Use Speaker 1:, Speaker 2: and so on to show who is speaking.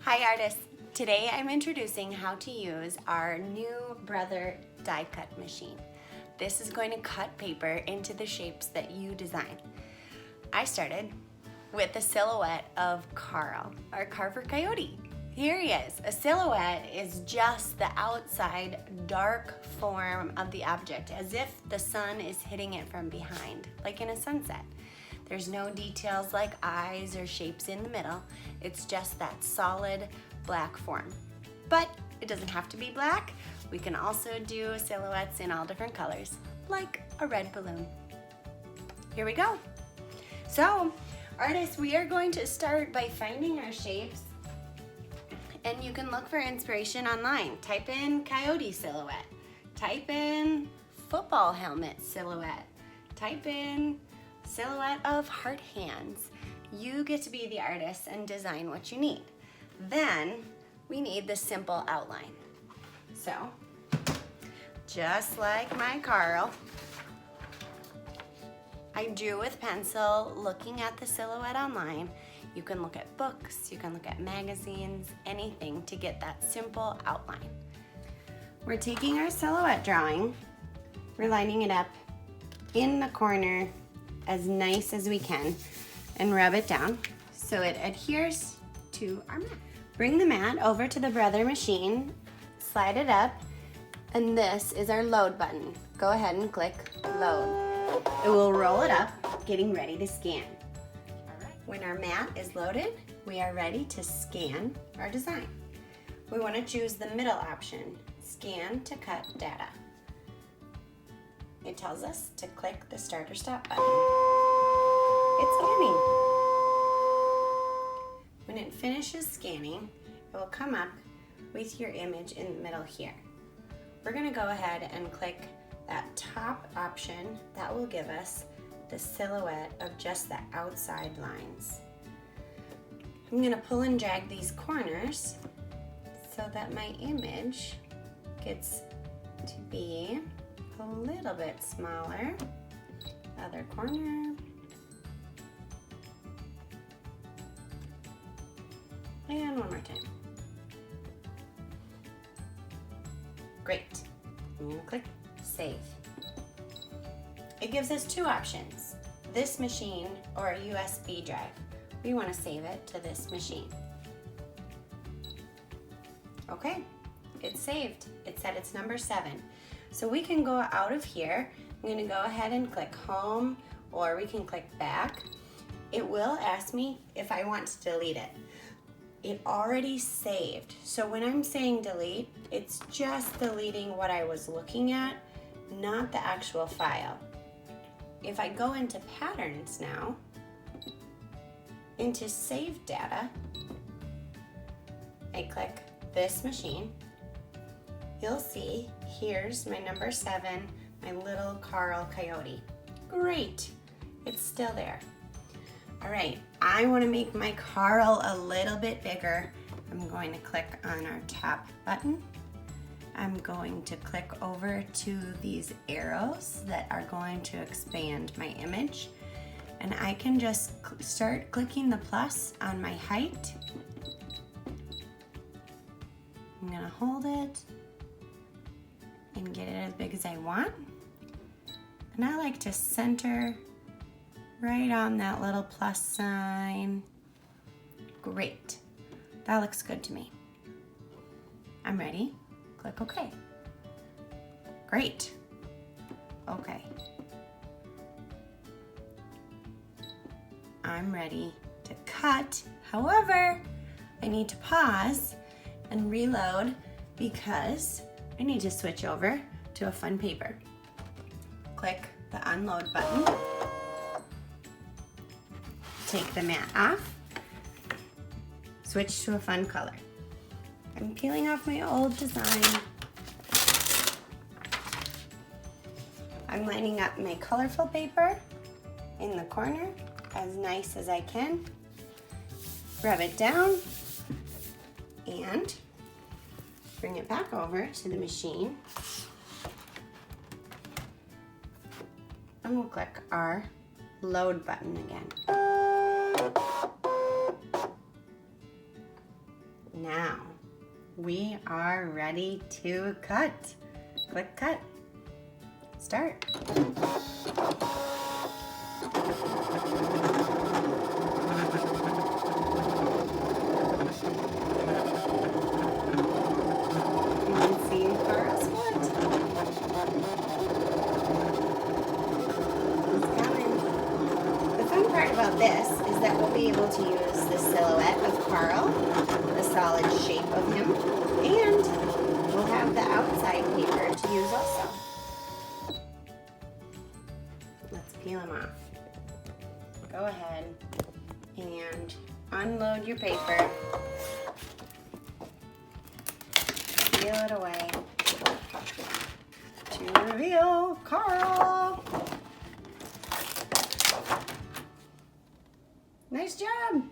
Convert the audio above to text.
Speaker 1: Hi artists! Today I'm introducing how to use our new Brother die cut machine. This is going to cut paper into the shapes that you design. I started with the silhouette of Carl, our Carver Coyote. Here he is. A silhouette is just the outside dark form of the object, as if the sun is hitting it from behind, like in a sunset. There's no details like eyes or shapes in the middle. It's just that solid black form. But it doesn't have to be black. We can also do silhouettes in all different colors, like a red balloon. Here we go. So, artists, we are going to start by finding our shapes, and you can look for inspiration online. Type in coyote silhouette. Type in football helmet silhouette. Type in silhouette of heart hands. You get to be the artist and design what you need. Then we need the simple outline. So, just like my Carl, I drew with pencil looking at the silhouette online. You can look at books, you can look at magazines, anything to get that simple outline. We're taking our silhouette drawing, we're lining it up in the corner as nice as we can and rub it down so it adheres to our mat. Bring the mat over to the Brother machine, slide it up, and this is our load button. Go ahead and click load. It will roll it up, getting ready to scan. When our mat is loaded, we are ready to scan our design. We want to choose the middle option, scan to cut data. It tells us to click the start or stop button. It's scanning. When it finishes scanning, it will come up with your image in the middle here. We're going to go ahead and click that top option. That will give us the silhouette of just the outside lines. I'm going to pull and drag these corners so that my image gets to be a little bit smaller. Other corner. And one more time. Great. I'm going to click save. It gives us two options, this machine or a USB drive. We want to save it to this machine. Okay, it's saved. It said it's number 7. So we can go out of here. I'm going to go ahead and click home, or we can click back. It will ask me if I want to delete it. It already saved. So when I'm saying delete, it's just deleting what I was looking at, not the actual file. If I go into patterns now, into save data, I click this machine, you'll see here's my number 7, my little Carl Coyote. Great, it's still there. All right, I want to make my Carl a little bit bigger. I'm going to click on our top button. I'm going to click over to these arrows that are going to expand my image. And I can just start clicking the plus on my height. I'm gonna hold it and get it as big as I want. And I like to center right on that little plus sign. Great, that looks good to me. I'm ready. Click OK. Great. Okay. I'm ready to cut. However, I need to pause and reload because I need to switch over to a fun paper. Click the unload button. Take the mat off. Switch to a fun color. I'm peeling off my old design. I'm lining up my colorful paper in the corner as nice as I can. Rub it down and bring it back over to the machine. And we'll click our load button again. Now, we are ready to cut. Click cut. Start. Part about this is that we'll be able to use the silhouette of Carl, the solid shape of him, and we'll have the outside paper to use also. Let's peel him off. Go ahead and unload your paper. Peel it away to reveal Carl. Nice job!